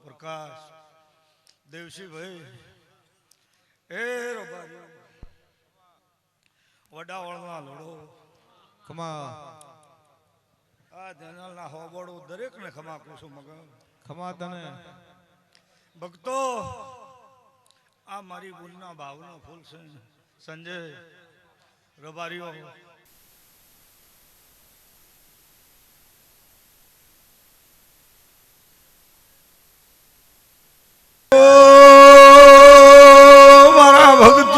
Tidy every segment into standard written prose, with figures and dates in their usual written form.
પ્રકાશ દેવશીભાઈ એ રોબારી વડાવળના લોડો ખમા આ જનલના હોબોડું દરેકને ખમા કુસુમ મગ ખમા તને ભક્તો આ મારી બુલના ભાવનો ફૂલ છે સંજય રબારીઓ મારા ભક્ત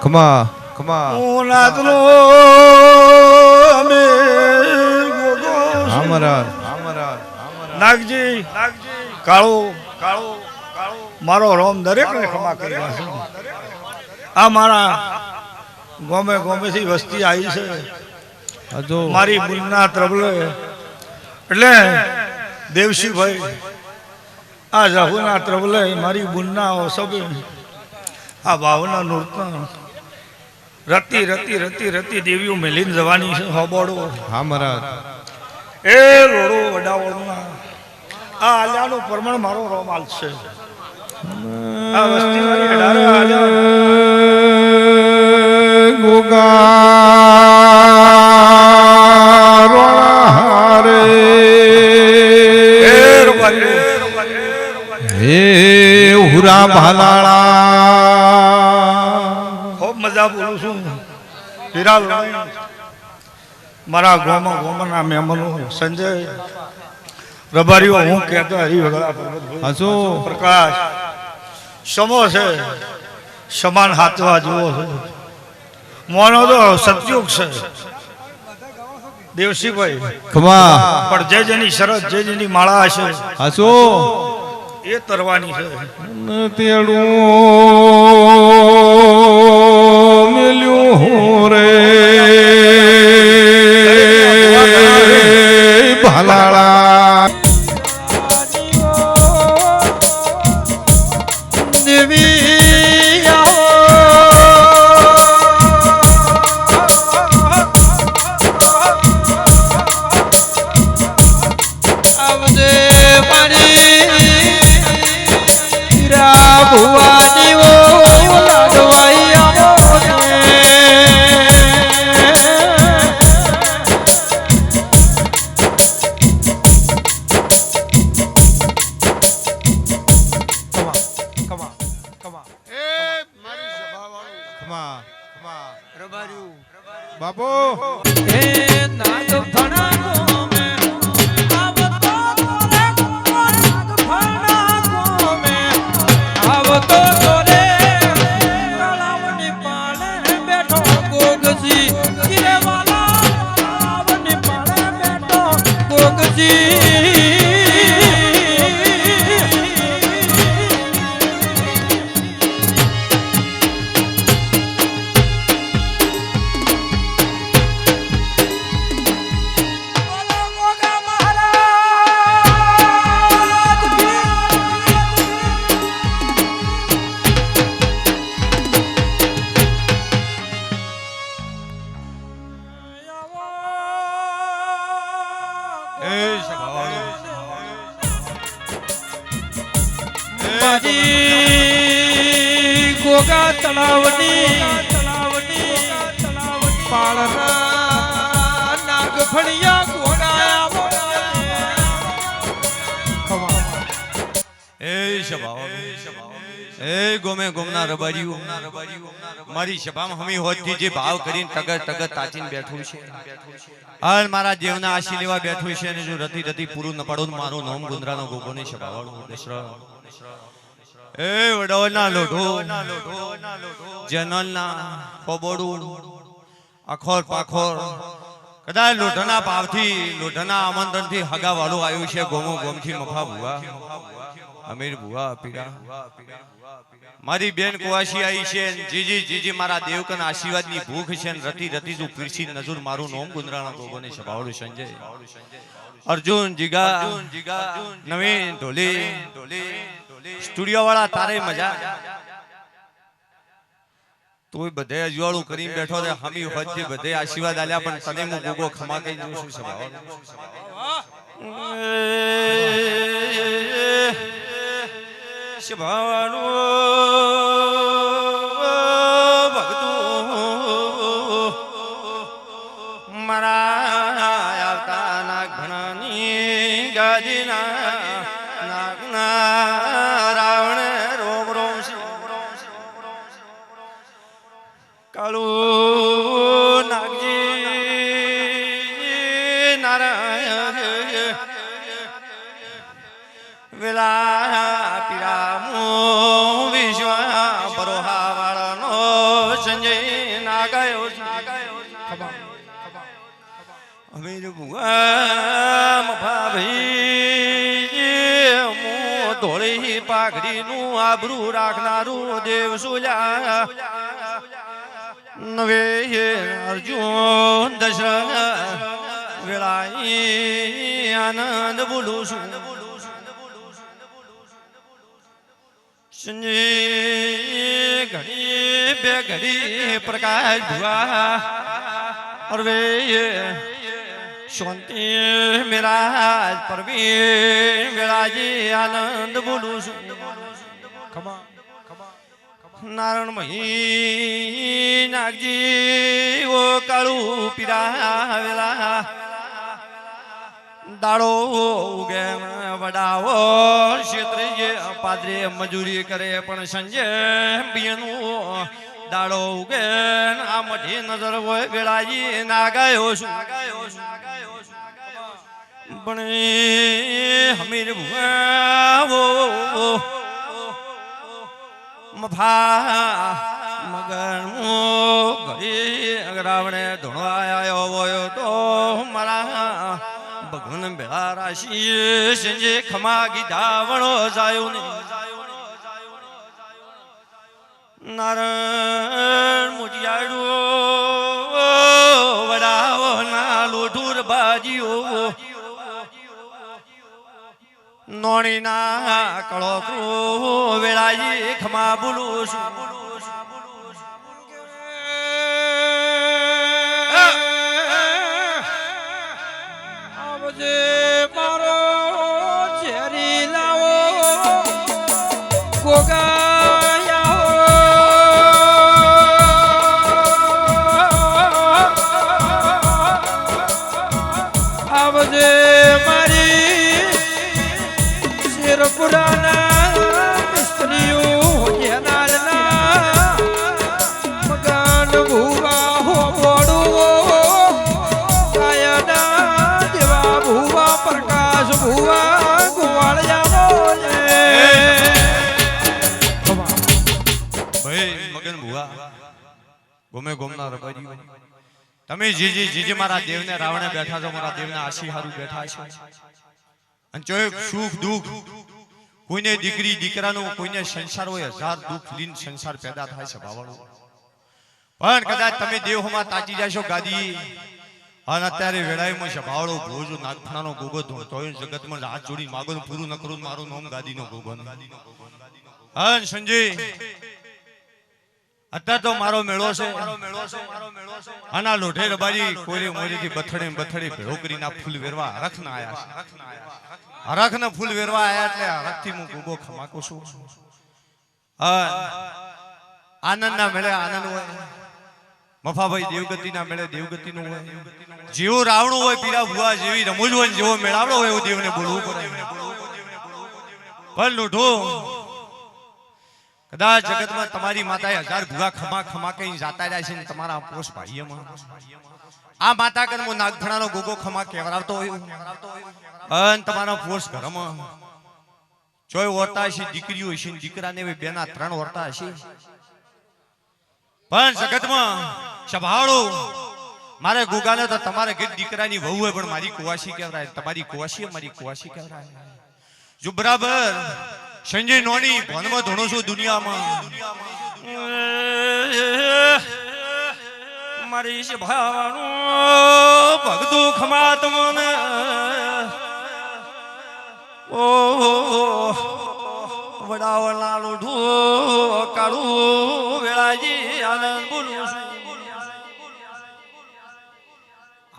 ખમા ખમા હું નાથનો અમે આમરા નાગજી કાળો કાળો મારો રોમ દરેકને ખમા કર્યા છે આ મારા ગોમે ગોમેથી વસ્તી આવી છે મારી બુલના ત્રબલે એટલે દેવશીભાઈ આ જાહુના ત્રબલે મારી બુલના સબ આ ભાવના નૃત્ય રતી રતી રતી રતી દેવીઓ મેલીને જવાની છે હોબોડો હા મહારાજ એ રોડો વડાવળના આ આલ્યાનું પ્રમાણ મારો રોમાલ છે આ વસ્તી મારી 18 આલ્યા ગોગા રોણા રે હે હુરા ભાલાળા ખૂબ મજા બોલું છું હિરાલ મારા ગોમના મહેમાનો સંજય રબારીઓ હું કહેતો હરિવગડા હસો પ્રકાશ સમો છે સમાન હાથવા જેવો છે મોનો તો સતયુગ છે દેવશીભાઈ ખમા પણ જે જેની શરત જે જેની માળા હશે હસો એ તરવાની છે તેડું મિલ્યું રે ભાલાળા બાપો હે નાગ ફણા ગોમે આવતો તોરે નાગ ફણા ગોમે આવતો તોરે તળાવની પાળે બેઠો ગોગજી કિરે વાલા તળાવની પાળે બેઠો ગોગજી ગોગા તળાવની પાળના નાગ ફળિયા ગોગા એ ગોમે ગોમના રબારીઓ મારી સભામાં હમી હોતથી જે ભાવ કરીને ટગર ટગર તાચીને બેઠું છે હાલ મારા દેવના આશી લેવા બેઠું છે અને જો રતી રતી પૂરું ન પાડો મારો નોમ ગુંદરાનો ગોગોને સભાવાળો દશરથ એ વડોના લોઢો જનલના ખોબોડું અખોર પાખોર કદાચ લોઢાના પાવથી લોઢાના આમંત્રણથી હગા વાળું આવ્યું છે ગોમો ગોમથી મફા ભુવા અમીર ભુવા પીડા મારી બેન કુવાસી આવી છે જીજી જીજી મારા દેવકન આશીર્વાદની ભૂખ છે રતી રતી તું પીરસી નજર મારું નોમ ગુંદરાણા ગોગોને સભાવડું સંજય અર્જુન જીગા નવીન ઢોલી સ્ટુડિયો વાળા તારે મજા તોય બધે અજવાળું કરીને બેઠો છે હમી વચ્ચે બધે આશીર્વાદ આલ્યા પણ તને હું ગોગો ખમા કઈ દઉં છું સભાવડું શિભાનું ભગતું મારા આવતા નાગભણાની ગાદીના નાગના રાવણ રોમ રોમ કાળું નાગજી નારાયણ વેલા પીરામો વિશ્વા બરોહા વાળાનો સંજય નાગાયો અમીર ભુવા ભાભી મો ધોળી પાઘડીનું આબરૂ રાખનારું દેવ સુજા નવે અર્જુન દશરથ વેળાઈ આનંદ બોલું છું સંજય ઘડી બે ઘડી પ્રકાશ ભુવા અરવે શાંતિ મેરા પરવીન વેળાજી આનંદ બોલું છું નારાયણ મહી નાગજી ઓ કાળું પીરાવેલા દાડો ઉગે વડાવો ક્ષેત્રે પાદરે મજૂરી કરે પણ સંજય બિયનું દાડો ઉગે આ મઢી નજર હોય વેળાજી નાગાયો છું પણ હમીર ભુવા મફા મગર ઘડી રાવણે ધોણવાયો હોય તો મારા ભગવાન બેળા રાશી સંજે ખમા ગીધા વણો જાયો ને નારાયણ મોટિયાડો વડાવો ના લોઢુર બાજીઓ નોણી ના કળો વેળાજી ખમા બોલું છું આવજે મારો ઝેરી લાવો આવજે મારી શેરપુરાના સ્ત્રીઓ જેનારના મગન ભુવા હો બોડું કાયના જેવા ભુવા પ્રકાશ ભુવા ગોવાળિયાનો ભાઈ મગન ભુવા ગોમે ગોમના રબાજી તમે જીજી મારા દેવને રાવણે બેઠા છો મારા દેવને આશી હારું બેઠા છો અને ચોય સુખ દુઃખ કોઈને દીકરી દીકરાનો કોઈને સંસાર હોય હજાર દુઃખ લીન સંસાર પેદા થાય છે ભાવણો પણ કદાચ તમે દેવમાં તાજી જશો ગાદી અને અત્યારે વેળાઈમાં છે ભાવડો ભોજો નાગફણાનો ગોગો ધોતો હોય જગતમાં હાથ જોડી માગો પૂરું ન કરું મારું નામ ગાદીનો ગોગો હન સંજય અત્યારે તો મારો મેળો છે આના લોઢે રબાજી કોરી મોરીથી બથડે ભેળો કરીને ફૂલ વેરવા હરખના આયા છે હરખના ફૂલ વેરવા આયા એટલે હરખથી હું ગોગો ખમાકો છું આનંદ ના મેળે આનંદ હોય મફાભાઈ દેવગતિ ના મેળે દેવગતિ નું હોય જેવો રાવણું હોય પીરા ભુવા જેવી રમૂજ હોય જેવો મેળાવડો હોય એવું દેવને બોલવું પડે પણ લોઢો કદાચ જગતમાં તમારી માતાએ હજાર ભુવા ખમા કઈ જાતા રહ્યા છે તમારા પોષ ભાઈઓમાં આ માતા કર્મો નાગફણાનો ગોગો ખમા કેવરાવતો હોય અને તમારા પોષ ઘરમાં જોય ઓરતા છે દીકરીઓ છે દીકરાને બેના 3 ઓરતા છે પણ જગતમાં સભાળો મારે ગોગાને તો તમારે ઘેર દીકરાની વહુ હોય પણ મારી કુવાસી કહેવાય તમારી કુવાસી મારી કુવાસી કહેવાય જો બરાબર સંજય નોની ભણમાં ધોણો છું દુનિયામાં મારી ભાવાનું ભગતું ખમાત મને ઓ વડાવલા લોઢો કાળું વેળાજી આનંદ બોલું છું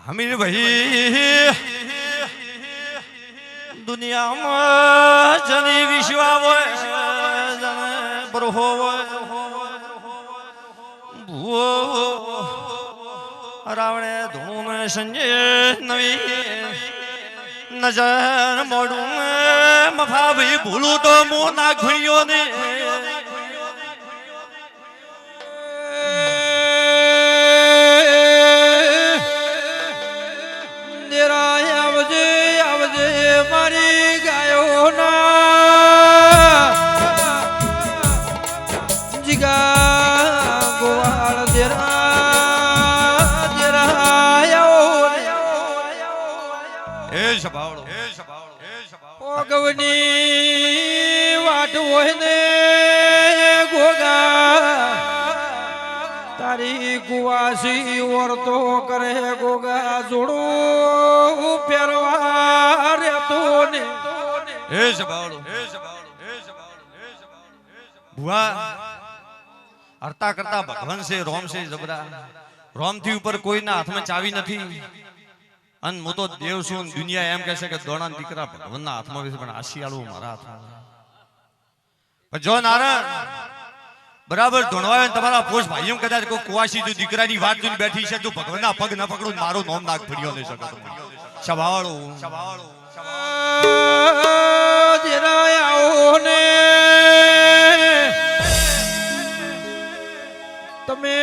હમીર ભાઈ દુનિયામાં જની વિશ્વા હોય જને બ્રહો હોય ભૂવો રાવણે ધૂણે સંજય નવી નજર મોડું મફા ભાઈ ભૂલું તો મો ના ઘુણ્યો ને મારી ગાયો જીગા ગોવાળ ઓગવની વાટ હોય ને ગોગા તારી કુવાસી વર્તો કરે ગોગા જોડું પહેરવા રહેતો ને ભુવા હરતા કરતા ભગવાન છે રોમ છે જબરા રોમ થી ઉપર કોઈના હાથમાં ચાવી નથી અન હું તો દેવ છું દુનિયા એમ કહે છે કે દોણા દીકરા ભગવાનના હાથમાં છે પણ આશિયાળું મારા હાથમાં પણ જો નારાયણ બરાબર ધોણવાય તમારા પોષ ભાઈઓ કદાચ કોઈ કુવાસી જો દીકરાની વાત જોઈને બેઠી છે તો ભગવાનના પગ ન પકડું મારું નોમ નાક ફર્યો નહીં શકતો સવાળો ને તમે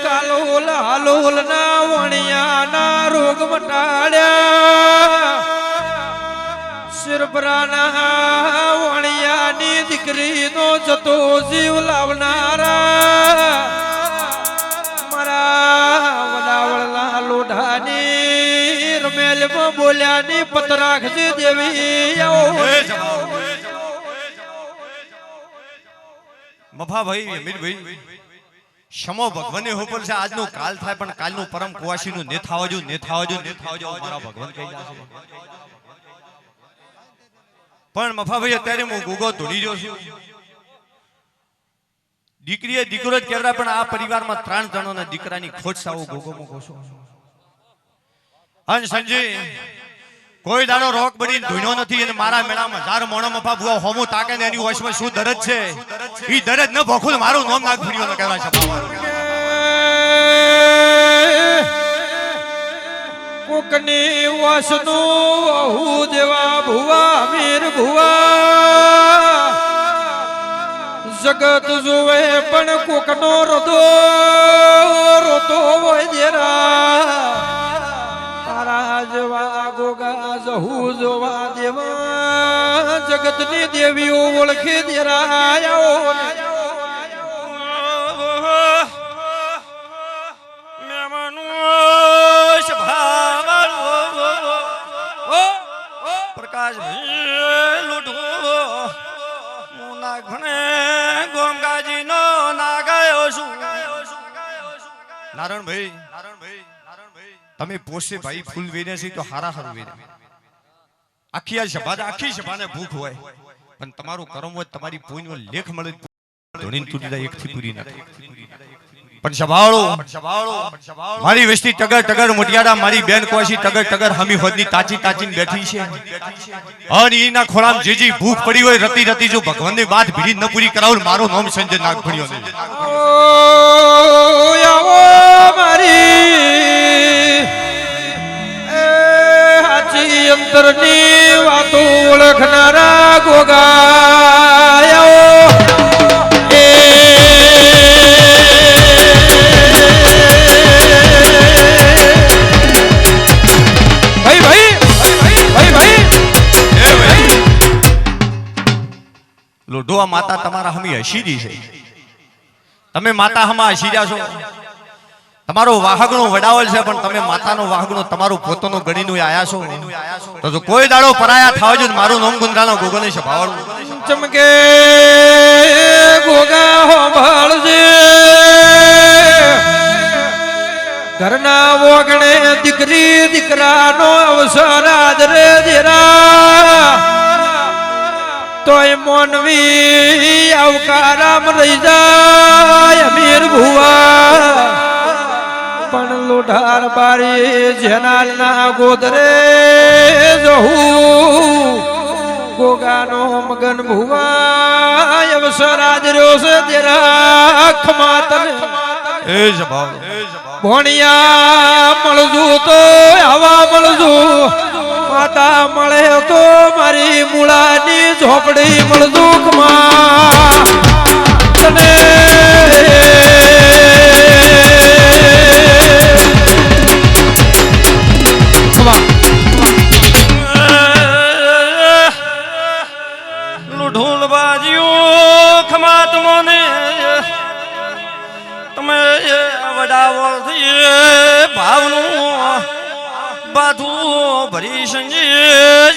કાલોલ હાલોલ ના વણિયાના રોગ મટાડ્યા શિરપરાના વણિયાની દીકરીનો જતો જીવ લાવનારા મારા વડાવળના લોઢાની રમેલમાં બોલ્યાની પતરાખજી દેવી મફા ભાઈ અમીરભાઈ શમો ભગવાને હોપલ છે આજનો કાલ થાય પણ કાલનું પરમ કુવાસીનું ને થાવજો મારા ભગવાન કહી જશે પણ મફા ભાઈ અત્યારે હું ગોગો ધોડી રહ્યો છું દીકરીએ દીકરો જ કહેવાય પણ આ પરિવારમાં 3 જણોના દીકરાની ખોટ સાવો ગોગો મૂકો છો અને સંજય કોઈ દાડો રોક બની ધૂણ્યો નથી અને મારા મેળામાં 1000 મોણો મફા ભુવા હોમો તાકે ને એની વશમાં શું દરજ છે ઈ દરજ ન ભોખું મારું નામ નાક ભર્યો ન કહેવાય છે કોકની વસનું વહુ દેવા ભુવા મીર ભુવા જગત જોવે પણ કોકનો રોતો હોય જેરા તારા જેવા ગોગા જહુ જોવા દેવા જગતની દેવીઓ ઓળખે દેરાયો પ્રકાશ લૂટવો મુના ઘણે ગોમગાજી નો ના ગયો છું નારાયણભાઈ તમે પોષે ભાઈ ફૂલ વેને છે તો હારા હારું વેને આખી સભાને ભૂખ હોય પણ તમારું કર્મ હોય તમારી પોઈનો લેખ મળે ધોણીને તૂટી જાય એકથી પૂરી ન થાય પણ સભાળો મારી વસ્તી ટગર મોટિયાડા મારી બેન કોશી ટગર હમી હોદની તાચીને બેઠી છે અને એના ખોળામાં જે ભૂખ પડી હોય રતી જો ભગવાનની વાત ભીડી ન પૂરી કરાવું મારું નામ સંજય નાગ પડ્યો ને મારી હાચી અંતરની વાતો ઓળખનારા ગોગા લોઢો માતા તમારા હમી હસીરી છે તમે માતા હમા હસી રહ્યા છો તમારો વાહગનો વડાવલ છે પણ તમે માતાનો વાહગનો તમારો પોતાનો ગણીનું આયા છો તો જો કોઈ દાડો પરાયા થાવજો મારું નામ ગુંદરાનો ગોગોને સભાવાળું ચમકે ગોગા હોંભાળજે ઘરના વગણે દીકરી દીકરાનો અવસર આદરે દેરા તોય મોનવી આવકારામ રહી જાય અમીર ભુવા પણ લોઢાર બારી જેના ના ગોદરે જહું ગોગાનો મગન ભુવા અવસર આજ રહ્યો છે તેરા ખમાતને એ જભાવ ભોણિયા મળજુ તો હવા મળજુ માતા મળે તો મારી મૂળાની ઝોપડી મળજુ કમા તને ઢોલ બાજીઓ ખમાત મને તમે વડાવળથી ભાવનું બાધું ભરી સંજે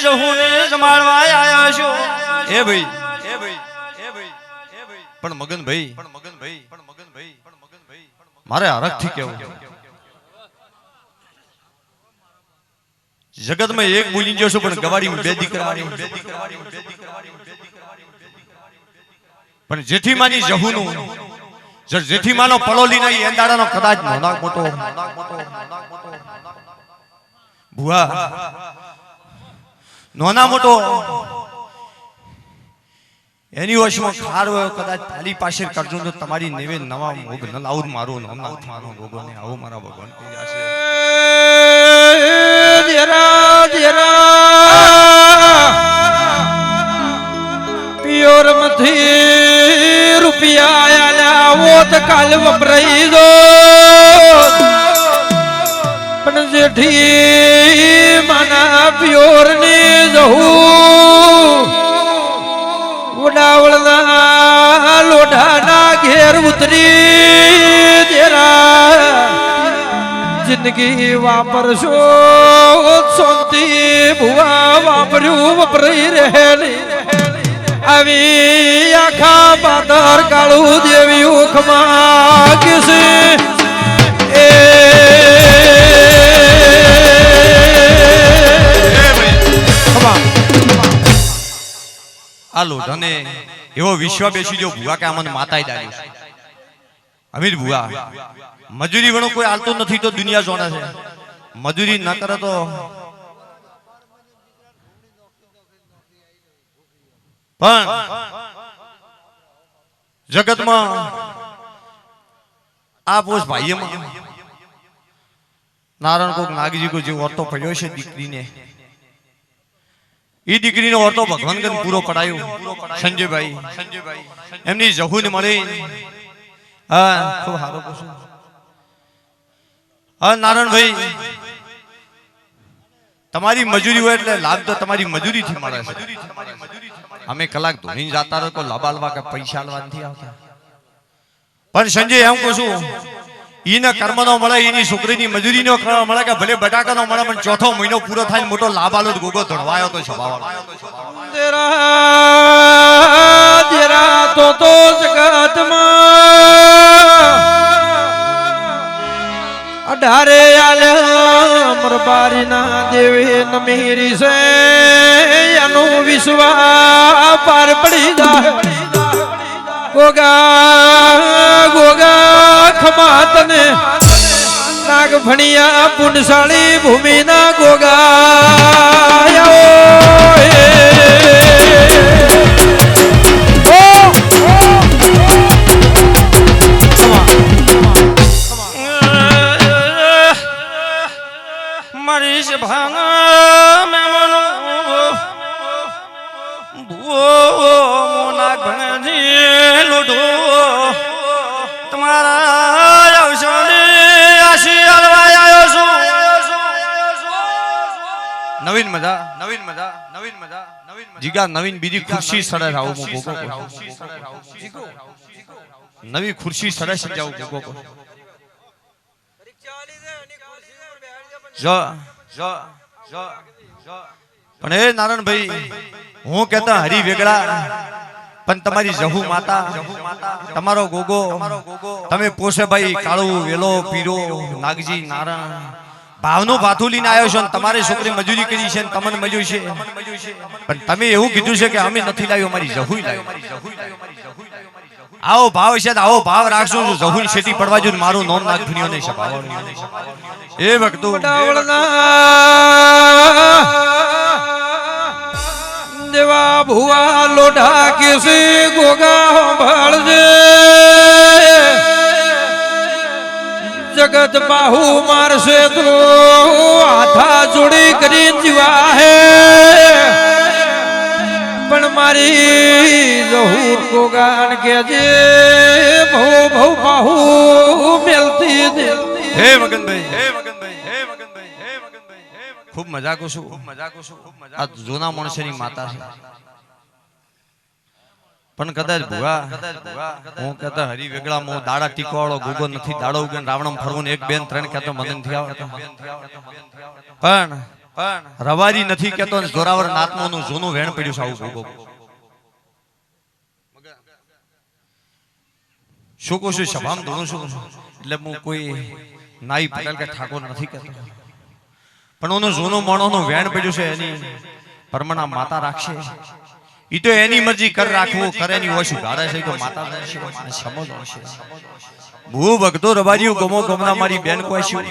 જહુને જમાડવા આવ્યા છો એ ભાઈ પણ મગનભાઈ મારે હરખથી કેવું જગતમાં એક બોલી ગયો છું પણ ગવાડી બે દીકરા પણ જેઠીમાની જહુનું જેઠીમાનો પલોલીના એંદાડાનો કદાચ નાનો મોટો ભુવા નાના મોટો એની વશમાં ખાર હોય કદાચ તાલી પાસે કરજો તો તમારી નેવે નવા મોગ ન લાવું મારું નામ ના થાનો ગોગો ને આવો મારા ભગવાન કહ્યા છે પિયોર મથી રૂપિયા આલ્યા ઓત કાલ વપરાઈ દો પણ જેઠી માના પિયોર ની જહું ઉડાવળના લોઢાના ઘેર ઉતરી તેરા જિંદગી વાપરશો શાંતિ ભુવા વાપર્યું વપરાઈ રહેલી આવી આખા પાતર કાળું દેવી ઉખમાં કિસે એ આ લોઢાને એવો વિશ્વ બેસી જો ભુવા કે આમને માતાઈ ડાળ્યું છે અમીર ભુવા મજૂરી વણો કોઈ આલતો નથી તો દુનિયા જોણે છે મજૂરી ન કરે તો પણ જગતમાં આ પોષ ભાઈમાં નારાયણ કોક નાગજી કો જે વર્તો પડ્યો છે દીકરીને એ દીકરીનો વર્તો ભગવાન પૂરો પડાયો સંજયભાઈ એમની જહુને મળી હા ખૂબ સારો પૂછો હા નારાયણભાઈ તમારી મજૂરી હોય એટલે લાભ તો તમારી મજૂરી થી મળે છે અમે કલાક ધોની જાતા રહો તો લાભ આલવા કે પૈસા આલવા નથી આવતા પણ સંજય એમ કહું છું ઈના કર્મનો મળે એની છોકરીની મજૂરીનો મળે કે ભલે બટાકાનો મળે પણ ચોથો મહિનો પૂરો થાય મોટો લાભ આલો ગોગો ધડવાયો તો સ્વભાવ તેરા તો જગતમાં અઢારે આલ્યા મરબારી ના દેવી નમીરી છે એનું વિશ્વા પાર પડી જાય ગોગા ખમાતને નાગ ભણિયા પુંડસાળી ભૂમિના ગોગા મારી છે ભાંગા મેમનો ભૂવો મોના ઘણથી લોઢો તમારા અવસરે આશી હલવા આવ્યો છું નવીન મજા જીગા નવીન બીજી ખુરશી સડે આવું હું ભોગો નવી ખુરશી સડે સમજાવું ભોગો પણ એ નારાયણભાઈ હું કહેતા હરી વેગડા પણ તમારી જહુ માતા તમારો ગોગો તમે પોસે ભાઈ કાળુ વેલો પીરો નાગજી નારાયણ ભાવનું ભાથું લઈને આવ્યો છો ને તમારી છોકરી મજૂરી કરી છે ને તમને મજૂરી છે પણ તમે એવું કીધું છે કે અમે નથી લાવ્યો અમારી જહુ લાવ્યો આવો ભાવ છે આવો ભાવ રાખશો જહુન શેટી પડવા જો મારું નોમ નાખ દુનિયો નહીં છપાવવાનું એ વખતો દેવા ભુવા લોઢા કેસે ગોગા ભળજે જગત બાહુ મારશે તો હાથા જોડી કરી જીવા હે પણ મારી જહુર ગોગાન કેજે ભો ભો બાહુ મેલતી દે હે મગનભાઈ ખૂબ મજાકો છું આ જૂના માણસની માતા છે પણ કદાચ ભુવા હું કહેતા હરી વેગળા મો દાડા ટીકવાળો ગુગો નથી દાડો ઉગન રાવણમ ફરવું એક બેન ત્રણ કહેતો મને નથી આવડતો પણ રવારી નથી કહેતો જોરાવર નાતમોનું જૂનું વેણ પડ્યું છે આવું ગુગો શું કહું છું સભામ ધોણું છું એટલે હું કોઈ નાઈ પટેલ કે ઠાકોર નથી કહેતો પણ ઓનું જૂનું મોણોનું વેણ પડ્યું છે એની પરમણા માતા રાખશે ઈ તો એની મરજી કર રાખવું કરે ની ઓછું ગાડે છે તો માતા રહેશે અને સમજ હશે ભૂ ભક્તો રબાજીઓ ગમો ગમના મારી બેન કોઈ છું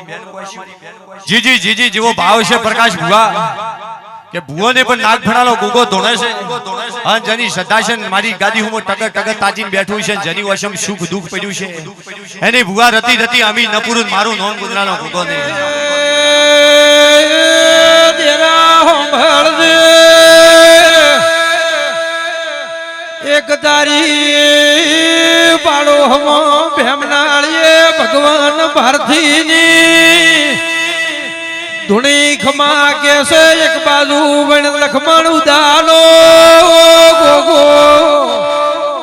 જીજી જેવો ભાવ છે પ્રકાશ ભુવા કે ભુવોને પણ નાગ ભણાલો ગુગો ધોણે છે અને જેની સદાશન મારી ગાદી હું ટગર તાજીને બેઠું છે જેની વશમ સુખ દુઃખ પડ્યું છે એની ભુવા રતી અમી નપુરું મારું નોમ ગુદરાનો ગુગો ને એક તારી પાડો હમો ભેમનાળીએ ભગવાન ભારતીની ધૂણી ખમા કેસે એક બાજુ વણ લખમણ ઉદાલો ગોગો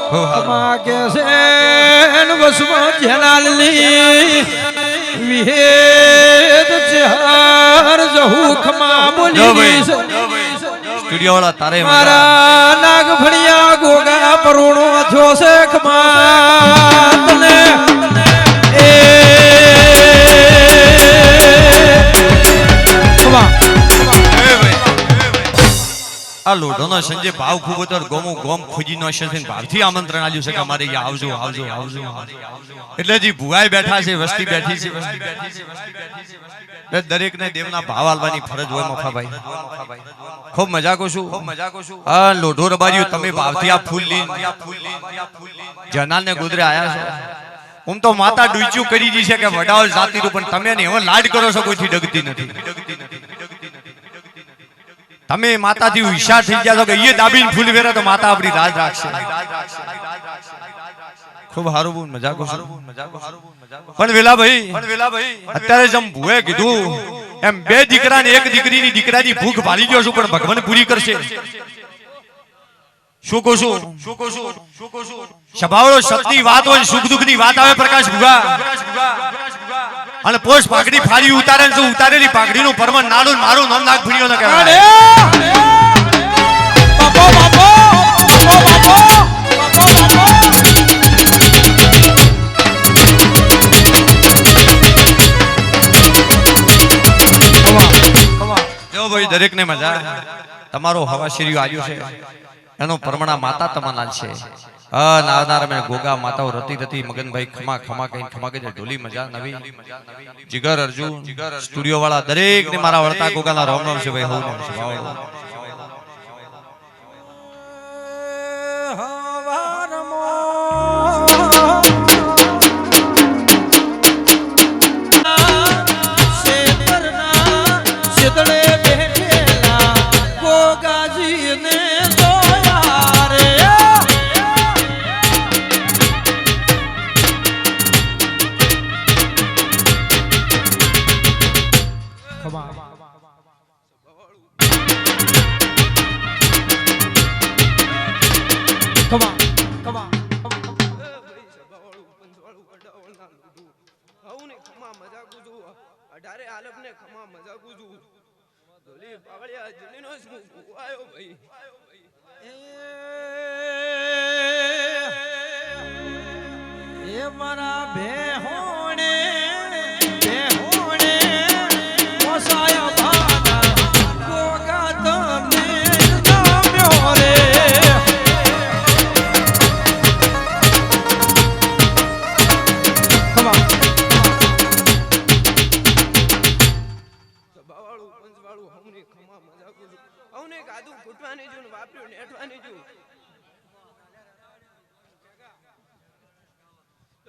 ખમા કેસે વસમાં જેલાલની વિહેદ ચાર જહુ ખમા બોલી સ્ટુડિયો વાળા તારે મારા નાગ ભણિયા ગોગા પરુણો થયો છે ખમાતને એ ખમા આ લોઢોનો સંજય ભાવ ખૂબ હતો ગોમો ગોમ ખોજી નો છે ભાવથી આમંત્રણ આલ્યું છે કે અમારે અહીંયા આવજો એટલે જી ભુવાઈ બેઠા છે વસ્તી બેઠી છે દરેક ને દેવના ભાવ આલવાની ફરજ હોય મફાભાઈ ખૂબ મજાકો છું હા લોઢો રબારીઓ તમે ભાવથી આ ફૂલ લીન જનાલ ને ગુદરે આયા છો હું તો માતા ડૂચ્યું કરી દી છે કે વડાઓ જાતિ રૂપ પણ તમે ને હવે લાડ કરો છો કોઈથી ડગતી નથી તમે માતાથી હોશિયાર થઈ ગયા છો કે એ દાબીને ફૂલ વેરે તો માતા આપણી રાજ રાખશે ખૂબ સારું બોલ મજાકો પણ વેલાભાઈ અત્યારે જેમ ભુએ કીધું એમ બે દીકરા ને એક દીકરીની દીકરાની ભૂખ ભાળી ગયો છું પણ ભગવાન પૂરી કરશે શું કહું છું સ્વભાવનો સત્યની વાત હોય સુખ દુઃખ ની વાત આવે પ્રકાશ ભુવા અને પોષ પાઘડી ફાડી ઉતારે ને ઉતારેલી પાઘડીનું પરમન નાડું મારું નામ નાગ ભૂણ્યો ન કહેવાય ભાઈ દરેક ને મજા તમારો હવા શિરિયો આવ્યો છે એનો પરમણા માતા તમારા છે નાનાર મેં ગોગા માતાઓ રતી મગનભાઈ ખમા કઈ ઢોલી મજા નવી જીગર અર્જુન સ્ટુડિયો વાળા દરેક ને મારા વળતા ગોગાના રામ રામ છે ભાઈ હોવું છે મારા ભેહોણે મોસાયા ભાના ગોગા તને નામ્યો રે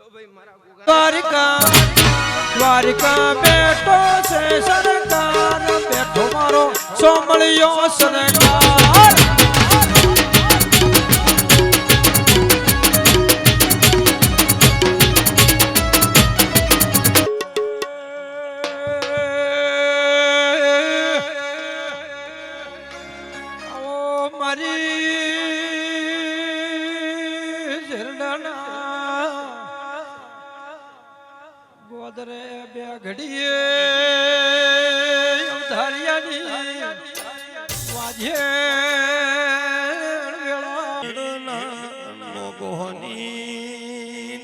દ્વારિકા દ્વારિકા બેઠો છે સરકાર બેઠો મારો સોમળિયો સરકાર ગોદરે બે ઘડીએ અવધારિયાની વાજે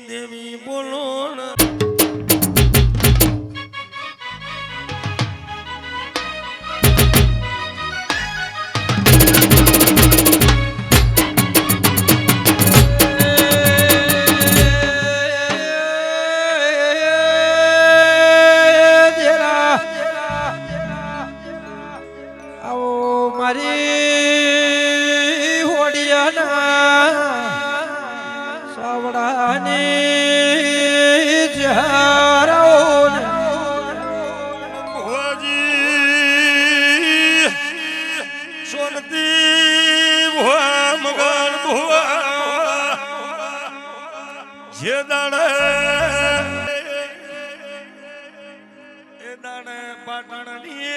દેવી બોલો મારી હોડિયાના સાવડાની જારાઓને ભુવાજી સોનતી ભુવા મગન ભુવા જે દાડે એ દાડે પાટણની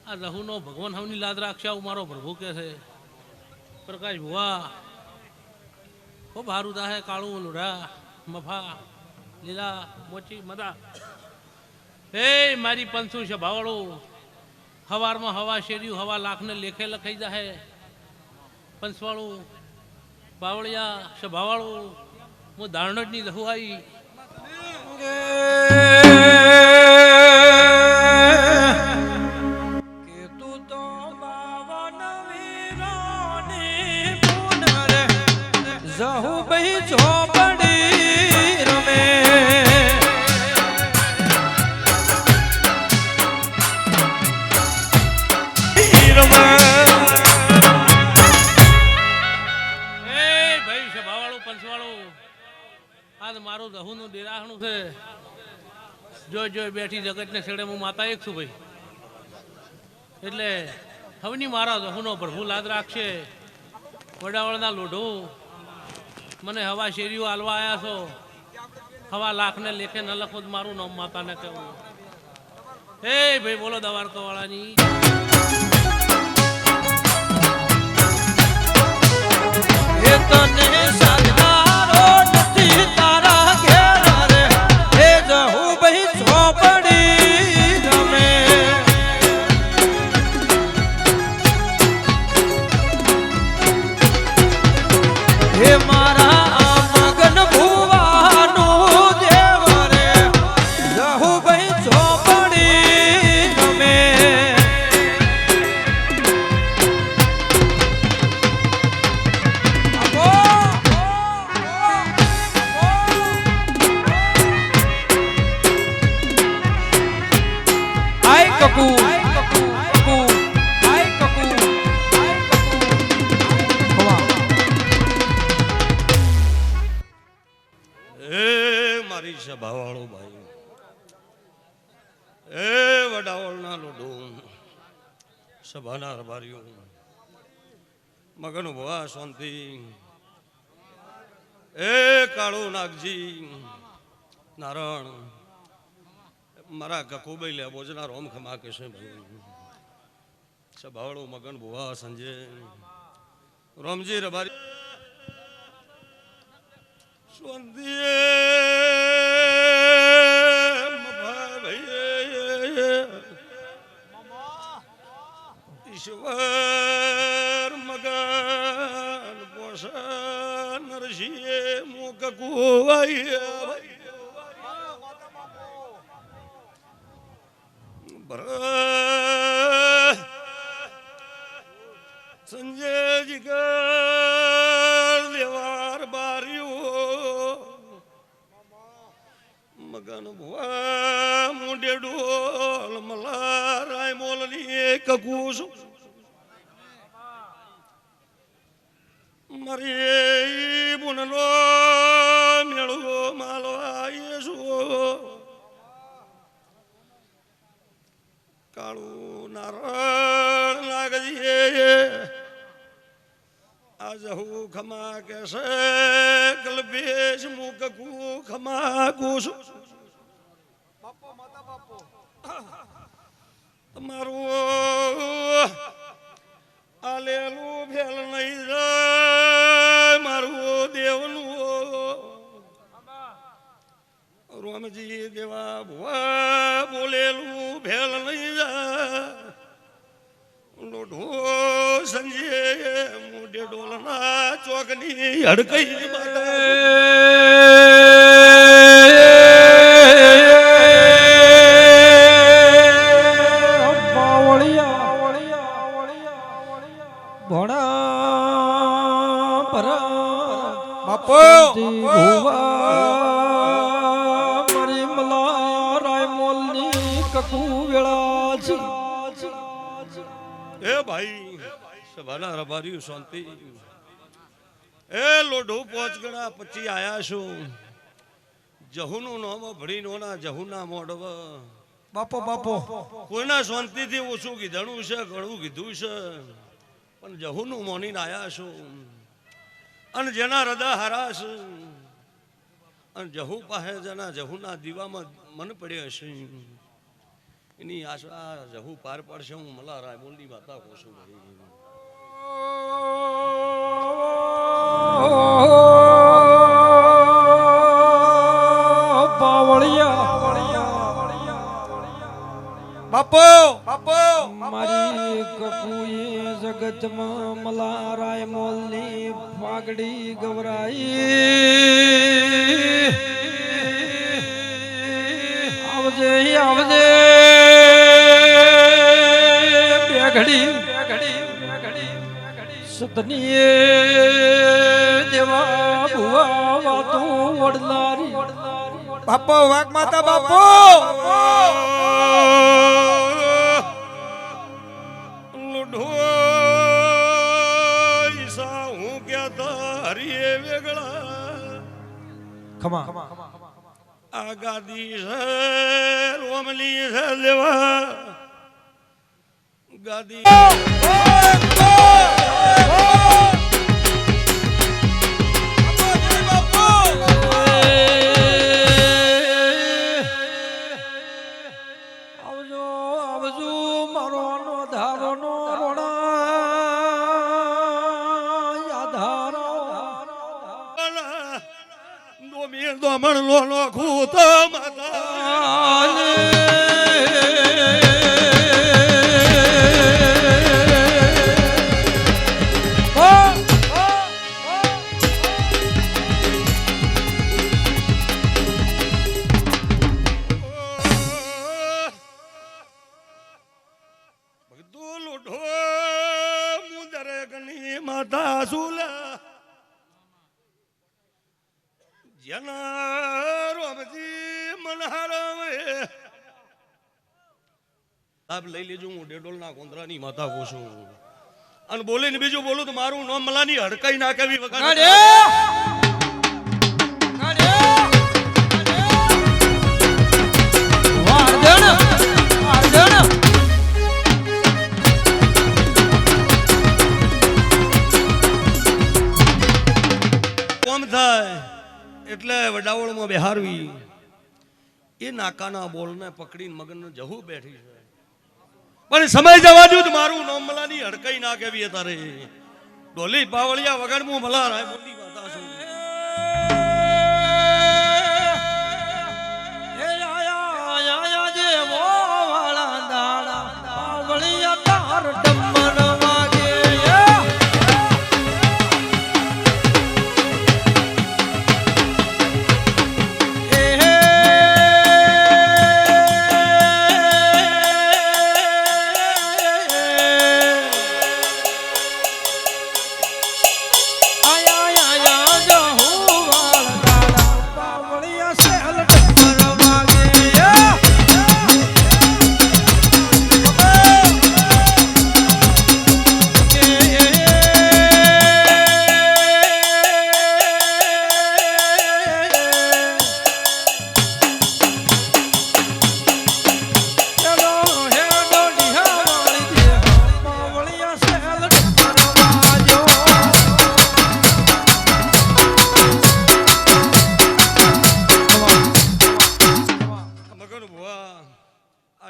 આ લહુનો ભગવાન હવની લાદ રાખશે આવું મારો પ્રભુ કે છે પ્રકાશ ભુવા ખૂબ સારું થાય કાળું લુઢા મફા લીલા મોચી મદા હે મારી પંચું સભાવાળું હવારમાં હવા શેર્યું હવા લાખને લેખે લખાઈ જાય પંચવાળું બાવળિયા સભાવાળું હું દાણડની લહુ આવી મારું દહુનું દેરાહણું છે જોઈ જોઈ બેઠી જગતને છેડે હું માતા એક છું ભાઈ એટલે હવની મારા દહુનો પ્રભુ લાદ રાખશે વડાવળના લોઢું મને હવા શેરીઓ હાલવા આવ્યા છો હવા લાખને લેખે ન લખો મારું નામ માતાને કહેવું હે ભાઈ બોલો દવારકાવાળાની એ તને સાધનારો નથી તારા ઘેર રે એ જહુ ભાઈ ચોપડી ગમે હે મારા મગન ભુવાનું દેવ રે જહુ ભાઈ ચોપડી ગમે કકુ કકુ આય કકુ એ મારી સભાવાળો ભાઈ એ વડાવળના લોઢું સભાના રબારીઓ મગન ભુવા શાંતિ એ કાળુ નાગજી નારણ મારા કકુભાઈ લે બોજના રોમ ખમા કે છે ભાઈ સભાવાળો મગન ભુવા સંજય રોમજી રબારી સ્વંદીએ ઈશ્વર મગન પોષણ નરસિંહે મુક કુવાઈ સંજય જીગર દેવાર બાર્યો મગન ભુવા મુંડે ડોલ મલા રાય મોલની કકુસ મારી બુનલો મેળવો માલવા યેસુ કાળું નારણ લાગજે આજ હું ખમા કેસે કલ્પેશ મુકકુ ખમા કુસ તમારું આલેલું ફેલ નહીં જાય મારું દેવનું રોમજી દેવા ભુવા બોલેલું ફેલ નહીં જાય લોઢો સંજે મોઢે ડોલના ચોકની હડકઈ એ ભાઈ સભાના રબારી શાંતિ એ લોઢો પોચ ગણા પછી આયા છું જહુનું નામ ભણી નોના જહુના મોડવ બાપો બાપો કોઈના શાંતિથી ઓછું કીધું છે ઘણું કીધું છે પણ જહુનું મોનીને આયા છું અને જેના હૃદય હરાશ અને જહુ પાસે જેના જહુના દીવામાં મન પડે હશે એની આશા જહુ પાર પડશે હું મલા રાય બોલની વાતા કહું છું બાપો બાપો મારી કપુએ જગતમાં મલારાય મોલની પાઘડી ગવરાઈ આવજે આવજે બેઘડી સતનીએ દેવા ભુવા વાતો વડનારી બાપો વાઘ માતા બાપો લુઢો ઈસા હું ક્યાં હરીએ વેગળા ખમા આ ગાદી છે રોમલી છે લેવા ગાદી આવજો આવજો મારો નો ધારો નો રોણા યાધારો દોમીર દોમણ લો લો ખૂત માતા માતા સુલા જના રોમજી મનહારમે આપ લઈ લેજો હું ડેડોલ ના કોંદરાની માતા કહું છું અને બોલીને બીજું બોલું તો મારું નામ મલાની હડકાઈ ના કેવી વખત એટલે વડાવળમાં બેહારવી એ નાકાના બોલને પકડીને મગન જહુ બેઠી છે પણ સમય જવા દઉં મારું નામ મલાની હડકાઈ ના કેવી તારે ડોલી પાવળિયા વગર હું મલા રાય મોટી વાતા છું એ આયા જે વાળા દાડા પાવળિયા તાર ડમર વાગે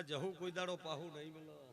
આ જહુ કોઈ દાડો પાહુ નહીં મળે